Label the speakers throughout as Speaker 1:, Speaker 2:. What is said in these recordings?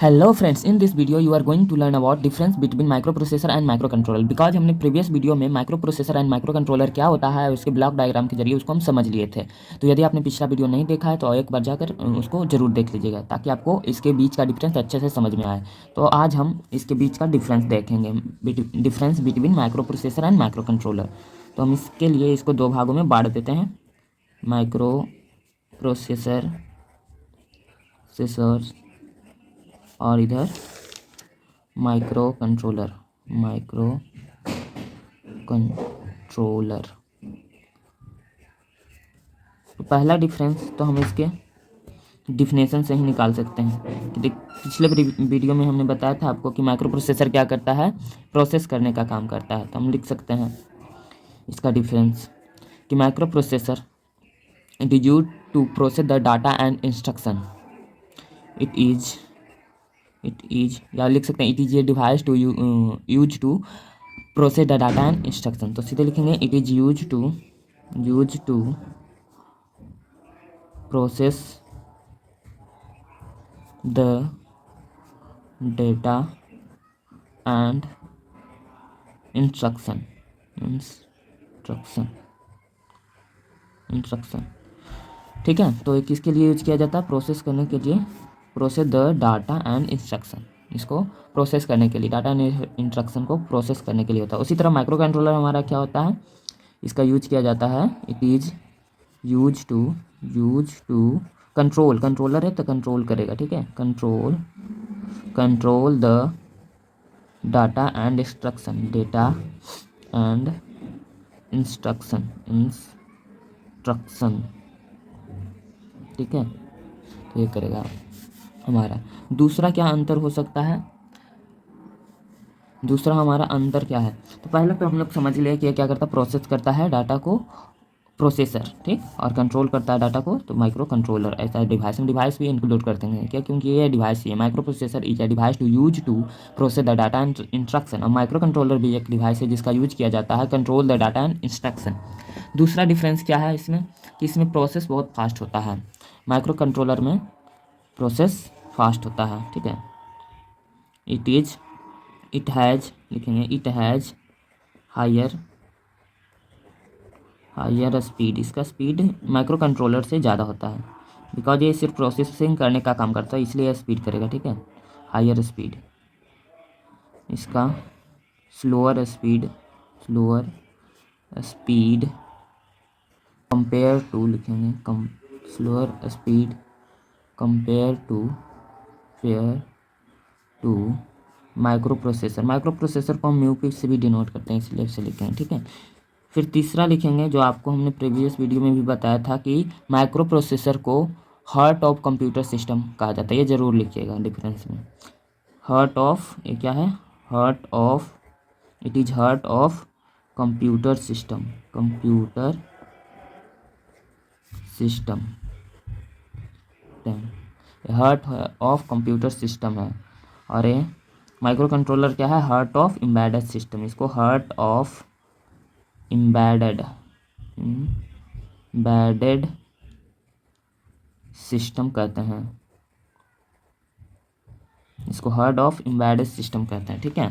Speaker 1: Hello friends, in this video you are going to learn about difference between microprocessor and microcontroller. Because हमने previous video में microprocessor and microcontroller क्या होता है उसके block diagram के जरिए उसको हम समझ लिए थे। तो यदि आपने पिछला वीडियो नहीं देखा है तो एक बार जाकर उसको जरूर देख लीजिएगा ताकि आपको इसके बीच का डिफरेंस अच्छे से समझ में आए। तो आज हम इसके बीच का डिफरेंस देखेंगे, difference between microprocessor and micro controller. तो हम इसके लिए इसको दो भागों में बांट देते हैं, माइक्रो प्रोसेसर और इधर माइक्रो कंट्रोलर। तो पहला डिफरेंस तो हम इसके डिफिनेशन से ही निकाल सकते हैं कि देख, पिछले वीडियो में हमने बताया था आपको कि माइक्रो प्रोसेसर क्या करता है, प्रोसेस करने का काम करता है। तो हम लिख सकते हैं इसका डिफरेंस कि microprocessor it is use to process the data and instruction. It is या लिख सकते हैं it is a device to use to process the data and instruction. तो सीधे लिखेंगे it is use to process the data and instruction. ठीक है, तो ये किसके लिए यूज किया जाता है? प्रोसेस करने के लिए, process the data and instruction. इसको प्रोसेस करने के लिए, डाटा एंड इंस्ट्रक्शन को प्रोसेस करने के लिए होता है। उसी तरह माइक्रो कंट्रोलर हमारा क्या होता है, इसका यूज किया जाता है, it is use to controller है तो कंट्रोल करेगा, ठीक है, control the data and instruction, ठीक है। तो ये करेगा हमारा। दूसरा क्या अंतर हो सकता है, दूसरा हमारा अंतर क्या है? तो पहले तो हम लोग समझ लिया कि क्या करता है, प्रोसेस करता है डाटा को प्रोसेसर, ठीक, और कंट्रोल करता है डाटा को तो माइक्रो कंट्रोलर। ऐसा डिवाइस, हम डिवाइस भी इंक्लूड करते हैं क्या, क्योंकि ये डिवाइस ही है। Microprocessor is a device to use to process the data and instruction. और माइक्रो कंट्रोलर भी एक डिवाइस है जिसका यूज किया जाता है control the data and instruction. दूसरा डिफरेंस क्या है इसमें कि इसमें प्रोसेस बहुत फास्ट होता है, माइक्रो कंट्रोलर में प्रोसेस फास्ट होता है, ठीक है। इट हैज़ लिखेंगे इट हैज़ हायर स्पीड। इसका स्पीड माइक्रो कंट्रोलर से ज़्यादा होता है बिकॉज ये सिर्फ प्रोसेसिंग करने का काम करता है, इसलिए स्पीड करेगा, ठीक है, हायर स्पीड। इसका स्लोअर स्पीड कंपेयर टू लिखेंगे slower speed compare to microprocessor को हम म्यूपिक से भी डिनोट करते हैं, इसलिए इसे लिखेंगे, ठीक है। फिर तीसरा लिखेंगे जो आपको हमने प्रीवियस वीडियो में भी बताया था कि माइक्रो प्रोसेसर को हार्ट ऑफ कंप्यूटर सिस्टम कहा जाता है। ये जरूर लिखिएगा डिफरेंस में, हार्ट ऑफ, ये क्या है, it is heart of computer system heart of computer system है। और ये माइक्रो कंट्रोलर क्या है, हार्ट ऑफ एम्बेडेड सिस्टम। इसको हार्ट ऑफ एम्बेडेड सिस्टम कहते हैं, इसको हार्ट ऑफ एम्बेडेड सिस्टम कहते हैं, ठीक है।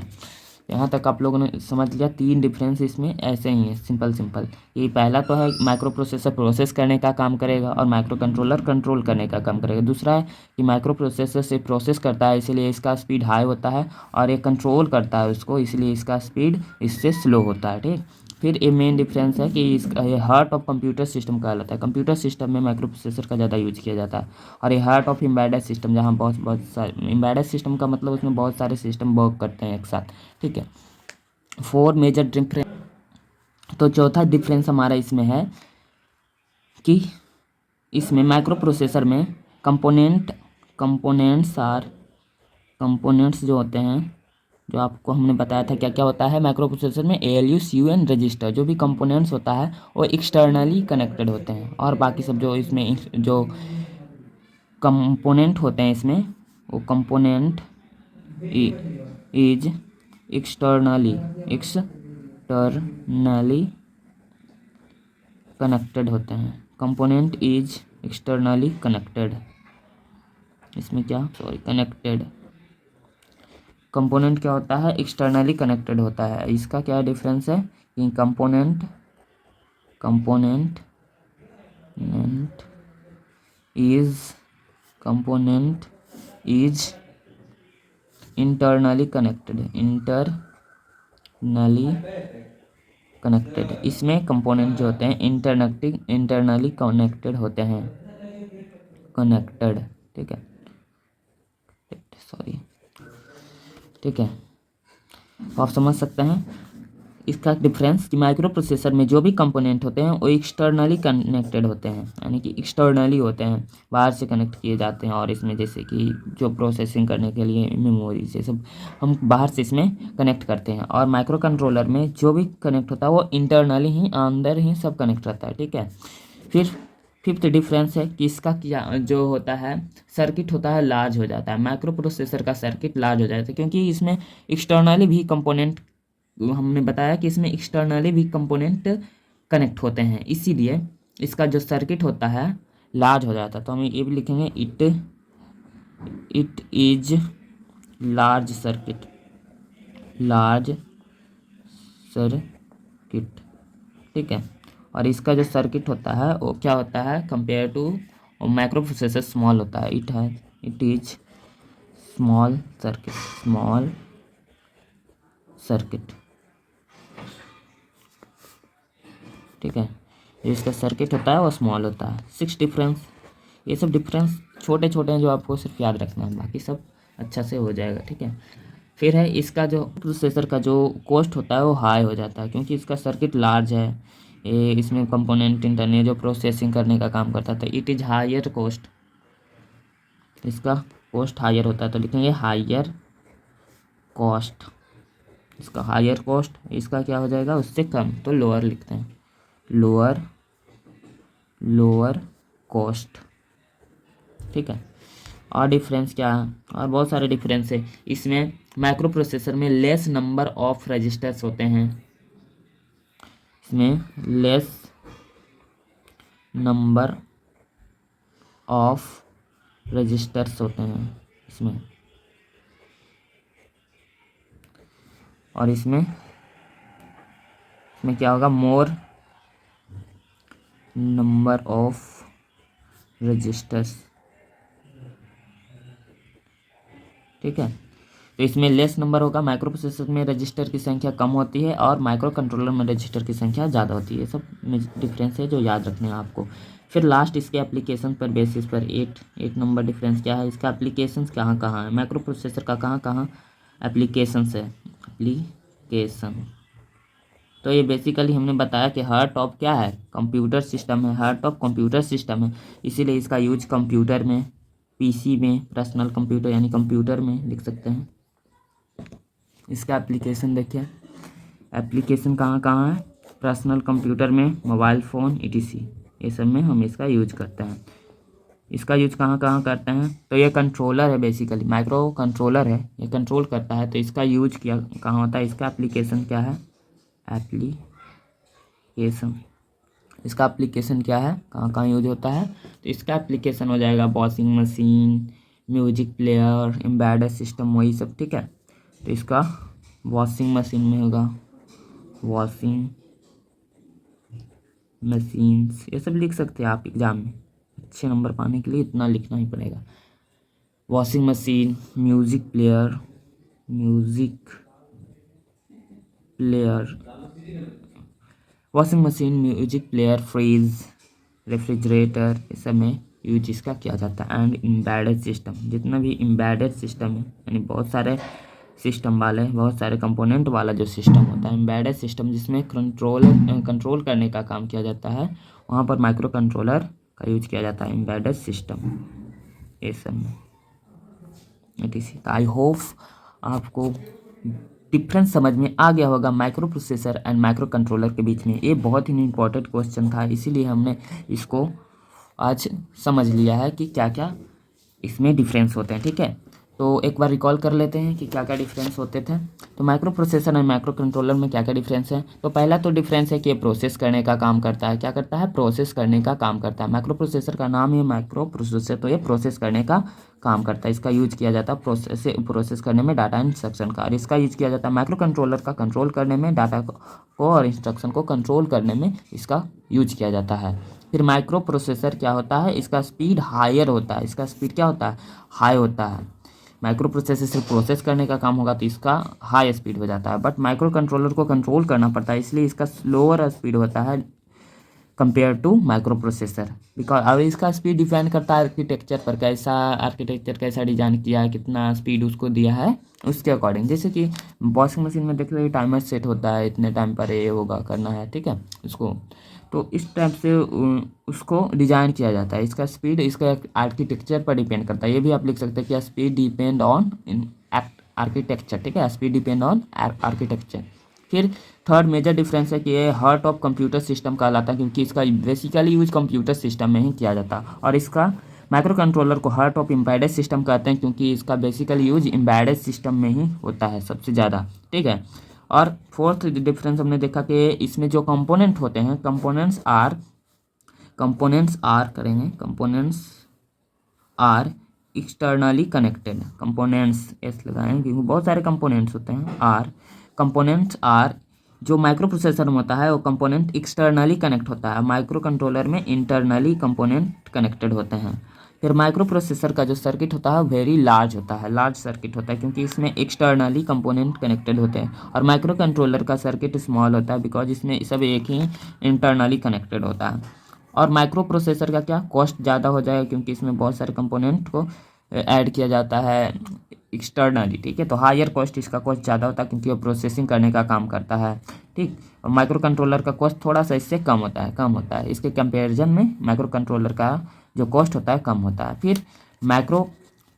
Speaker 1: यहाँ तक आप लोगों ने समझ लिया। तीन डिफरेंस इसमें ऐसे ही है, सिंपल। ये पहला तो है माइक्रो प्रोसेसर प्रोसेस करने का काम करेगा और माइक्रो कंट्रोलर कंट्रोल करने का काम करेगा। दूसरा है कि माइक्रो प्रोसेसर से प्रोसेस करता है इसलिए इसका स्पीड हाई होता है, और ये कंट्रोल करता है उसको इसलिए इसका स्पीड इससे स्लो होता है, ठीक। फिर ये मेन डिफरेंस है कि इसका ये हार्ट ऑफ कंप्यूटर सिस्टम कहलाता है। कंप्यूटर सिस्टम में माइक्रो प्रोसेसर का ज़्यादा यूज किया जाता है। और ये हार्ट ऑफ एम्बेडेड सिस्टम, जहाँ बहुत सारे एम्बेडेड सिस्टम का मतलब उसमें बहुत सारे सिस्टम वर्क करते हैं एक साथ, ठीक है। 4 मेजर डिफरेंस। तो चौथा डिफरेंस हमारा इसमें है कि इसमें माइक्रो प्रोसेसर में कंपोनेंट्स जो होते हैं, जो आपको हमने बताया था क्या क्या होता है माइक्रो प्रोसेसर में, ALU CU रजिस्टर। जो भी कंपोनेंट्स होता है वो एक्सटर्नली कनेक्टेड होते हैं, और बाकी सब जो इसमें जो कंपोनेंट होते हैं इसमें, वो कंपोनेंट इज एक्सटर्नली कनेक्टेड होते हैं। कंपोनेंट इज एक्सटर्नली कनेक्टेड, इसमें क्या, कनेक्टेड कंपोनेंट क्या होता है, एक्सटर्नली कनेक्टेड होता है। इसका क्या डिफरेंस है कि कंपोनेंट इज इंटरनली कनेक्टेड। इसमें कंपोनेंट जो होते हैं इंटरनली कनेक्टेड होते हैं, कनेक्टेड, ठीक है, सॉरी, ठीक है। आप समझ सकते हैं इसका डिफरेंस कि माइक्रो प्रोसेसर में जो भी कंपोनेंट होते हैं वो एक्सटर्नली कनेक्टेड होते हैं, यानी कि एक्सटर्नली होते हैं, बाहर से कनेक्ट किए जाते हैं। और इसमें जैसे कि जो प्रोसेसिंग करने के लिए मेमोरी से सब हम बाहर से इसमें कनेक्ट करते हैं। और माइक्रो कंट्रोलर में जो भी कनेक्ट होता है वो इंटरनली ही अंदर ही सब कनेक्ट रहता है, ठीक है। फिर फिफ्थ डिफरेंस है कि इसका क्या जो होता है सर्किट होता है लार्ज हो जाता है। माइक्रो प्रोसेसर का सर्किट लार्ज हो जाता है क्योंकि इसमें एक्सटर्नली भी कंपोनेंट, हमने बताया कि इसमें एक्सटर्नली भी कंपोनेंट कनेक्ट होते हैं, इसीलिए इसका जो सर्किट होता है लार्ज हो जाता है। तो हम ये भी लिखेंगे इट इज लार्ज सर्किट, ठीक है। और इसका जो सर्किट होता है वो क्या होता है compare to microprocessor small होता है। इट इज स्मॉल सर्किट, ठीक है। जो इसका सर्किट होता है वो स्मॉल होता है। 6 डिफरेंस, ये सब डिफरेंस छोटे छोटे हैं जो आपको सिर्फ याद रखना है, बाकी सब अच्छा से हो जाएगा, ठीक है। फिर है इसका जो प्रोसेसर का जो कॉस्ट होता है वो हाई हो जाता है क्योंकि इसका सर्किट लार्ज है। ये इसमें कंपोनेंट इंटरनल जो प्रोसेसिंग करने का काम करता था, इट इज़ हायर कॉस्ट, इसका कॉस्ट हायर होता है। तो लिखेंगे हायर कॉस्ट, इसका हायर कॉस्ट, इसका क्या हो जाएगा उससे कम, तो लोअर लिखते हैं, लोअर कॉस्ट, ठीक है। और डिफरेंस क्या है, और बहुत सारे डिफरेंस है इसमें। माइक्रो प्रोसेसर में लेस नंबर ऑफ रजिस्टर्स होते हैं, इसमें लेस नंबर ऑफ रजिस्टर्स होते हैं इसमें। और इसमें क्या होगा, मोर नंबर ऑफ रजिस्टर्स, ठीक है। तो इसमें लेस नंबर होगा, माइक्रो प्रोसेसर में रजिस्टर की संख्या कम होती है और माइक्रो कंट्रोलर में रजिस्टर की संख्या ज़्यादा होती है। सब डिफरेंस है जो याद रखने हैं आपको। फिर लास्ट इसके एप्लीकेशन पर बेसिस पर 8 नंबर डिफरेंस क्या है, इसका एप्लीकेशन कहाँ कहाँ है, माइक्रो प्रोसेसर का कहाँ कहाँ एप्लीकेशंस है, एप्लीकेशन। तो ये बेसिकली हमने बताया कि हार्ट ऑफ क्या है, कंप्यूटर सिस्टम है, हार्ट ऑफ कंप्यूटर सिस्टम है, इसीलिए इसका यूज कंप्यूटर में, पीसी में, पर्सनल कंप्यूटर यानी कंप्यूटर में लिख सकते हैं। इसका एप्लीकेशन देखिए, एप्लीकेशन कहाँ कहाँ है, पर्सनल कंप्यूटर में, मोबाइल फ़ोन etc, ये सब में हम इसका यूज करते हैं। इसका यूज कहाँ कहाँ करते हैं, तो ये कंट्रोलर है, बेसिकली माइक्रो कंट्रोलर है, ये कंट्रोल करता है, तो इसका यूज क्या कहाँ होता है, इसका एप्लीकेशन क्या है, एप्लीकेशन, इसका एप्लीकेशन क्या है, कहाँ कहाँ यूज होता है, तो इसका एप्लीकेशन हो जाएगा washing machine, music player, embedded system, वही सब, ठीक है। तो इसका वॉशिंग मशीन में होगा, वॉशिंग मशीन्स, ये सब लिख सकते हैं आप एग्जाम में, अच्छे नंबर पाने के लिए इतना लिखना ही पड़ेगा। Washing machine, music player, washing machine, music player, fridge, refrigerator, ये सब में यूज इसका किया जाता है। एंड एम्बेडेड सिस्टम, जितना भी एम्बेडेड सिस्टम है यानी बहुत सारे सिस्टम वाले, बहुत सारे कंपोनेंट वाला जो सिस्टम होता है, एम्बेडेड सिस्टम जिसमें कंट्रोल करने का काम किया जाता है, वहाँ पर माइक्रो कंट्रोलर का यूज किया जाता है, एम्बेडेड सिस्टम ये सब में। आई होप आपको डिफरेंस समझ में आ गया होगा micro processor and micro controller के बीच में। ये बहुत ही इम्पोर्टेंट क्वेश्चन था, इसीलिए हमने इसको आज समझ लिया है कि क्या क्या इसमें डिफरेंस होते हैं, ठीक है। तो एक बार रिकॉल कर लेते हैं कि क्या क्या डिफरेंस होते थे। तो माइक्रो प्रोसेसर और माइक्रो कंट्रोलर में क्या क्या डिफरेंस है। तो पहला तो डिफरेंस है कि ये प्रोसेस करने का काम करता है। क्या करता है? प्रोसेस करने का काम करता है। माइक्रो प्रोसेसर का नाम ही माइक्रो प्रोसेसर, तो ये प्रोसेस करने का काम करता है। इसका यूज किया जाता है प्रोसेस करने में डाटा इंस्ट्रक्शन का, और इसका यूज किया जाता है माइक्रो कंट्रोलर का कंट्रोल करने में, डाटा को और इंस्ट्रक्शन को कंट्रोल करने में इसका यूज किया जाता है। फिर माइक्रो प्रोसेसर क्या होता है? इसका स्पीड हायर होता है। इसका स्पीड क्या होता है? हाई होता है। माइक्रो प्रोसेसर सिर्फ प्रोसेस करने का काम होगा तो इसका हाई स्पीड हो जाता है, बट माइक्रो कंट्रोलर को कंट्रोल करना पड़ता है, इसलिए इसका स्लोअर स्पीड होता है compare to microprocessor. Because अब इसका स्पीड डिपेंड करता है आर्किटेक्चर पर, कैसा आर्किटेक्चर कैसा डिजाइन किया है, कितना स्पीड उसको दिया है उसके अकॉर्डिंग। जैसे कि वॉशिंग मशीन में देख लो टाइमर सेट होता है, इतने टाइम पर ये होगा करना है, ठीक है उसको, तो इस टाइप से उसको डिजाइन किया जाता है। इसका स्पीड इसका आर्किटेक्चर पर डिपेंड करता है। ये भी आप लिख सकते हैं कि स्पीड डिपेंड ऑन आर्किटेक्चर, ठीक है, स्पीड डिपेंड ऑन आर्किटेक्चर। फिर थर्ड मेजर डिफरेंस है कि ये हार्ट ऑफ कंप्यूटर सिस्टम कहलाता है, क्योंकि इसका बेसिकली यूज कंप्यूटर सिस्टम में ही किया जाता है। और इसका माइक्रो कंट्रोलर को हार्ट ऑफ एम्बेडेड सिस्टम कहते हैं, क्योंकि इसका बेसिकली यूज एम्बेडेड सिस्टम में ही होता है सबसे ज़्यादा, ठीक है। और फोर्थ डिफरेंस हमने देखा कि इसमें जो कंपोनेंट होते हैं, components are externally connected. Components एस लगाएं क्योंकि बहुत सारे कंपोनेंट्स होते हैं। कंपोनेंट्स आर जो माइक्रो प्रोसेसर में होता है वो कंपोनेंट एक्सटर्नली कनेक्ट होता है, माइक्रो कंट्रोलर में इंटरनली कंपोनेंट कनेक्टेड होते हैं। फिर माइक्रो प्रोसेसर का जो सर्किट होता है वेरी लार्ज होता है, लार्ज सर्किट होता है, क्योंकि इसमें एक्सटर्नली कंपोनेंट कनेक्टेड होते हैं। और माइक्रो कंट्रोलर का सर्किट स्मॉल होता है, बिकॉज इसमें सब एक ही इंटरनली कनेक्टेड होता है। और माइक्रो प्रोसेसर का क्या कॉस्ट ज़्यादा हो जाएगा, क्योंकि इसमें बहुत सारे कंपोनेंट को ऐड किया जाता है एक्सटर्नली, ठीक है, तो हायर कॉस्ट, इसका कॉस्ट ज़्यादा होता है क्योंकि वो प्रोसेसिंग करने का काम करता है, ठीक। और माइक्रो कंट्रोलर का कॉस्ट थोड़ा सा इससे कम होता है इसके कंपैरिजन में माइक्रो कंट्रोलर का जो कॉस्ट होता है कम होता है। फिर माइक्रो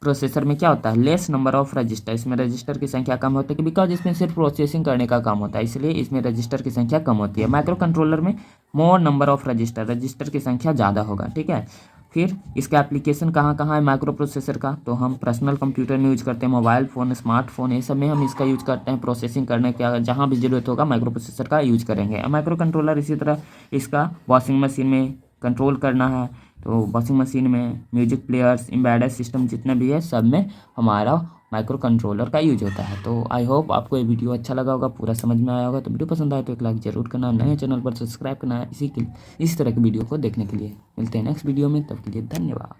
Speaker 1: प्रोसेसर में क्या होता है? लेस नंबर ऑफ रजिस्टर, इसमें रजिस्टर की संख्या कम होती है, बिकॉज इसमें सिर्फ प्रोसेसिंग करने का काम होता है, इसलिए इसमें रजिस्टर की संख्या कम होती है। माइक्रो कंट्रोलर में मोर नंबर ऑफ रजिस्टर की संख्या ज़्यादा होगा, ठीक है। फिर इसका एप्लीकेशन कहाँ कहाँ है माइक्रो प्रोसेसर का? तो हम पर्सनल कंप्यूटर में यूज करते हैं, मोबाइल फ़ोन, स्मार्टफोन, ये सब में हम इसका यूज करते हैं प्रोसेसिंग करने का। जहाँ भी जरूरत होगा माइक्रो प्रोसेसर का यूज करेंगे। माइक्रो कंट्रोलर इसी तरह इसका वॉशिंग मशीन में कंट्रोल करना है, तो वॉशिंग मशीन में, म्यूजिक प्लेयर्स, एम्बेडेड सिस्टम जितने भी है सब में हमारा माइक्रो कंट्रोलर का यूज होता है। तो आई होप आपको ये वीडियो अच्छा लगा होगा, पूरा समझ में आया होगा। तो वीडियो पसंद आए तो एक लाइक जरूर करना, नए चैनल पर सब्सक्राइब करना इसी तरह की वीडियो को देखने के लिए। मिलते हैं नेक्स्ट वीडियो में, तब के लिए धन्यवाद।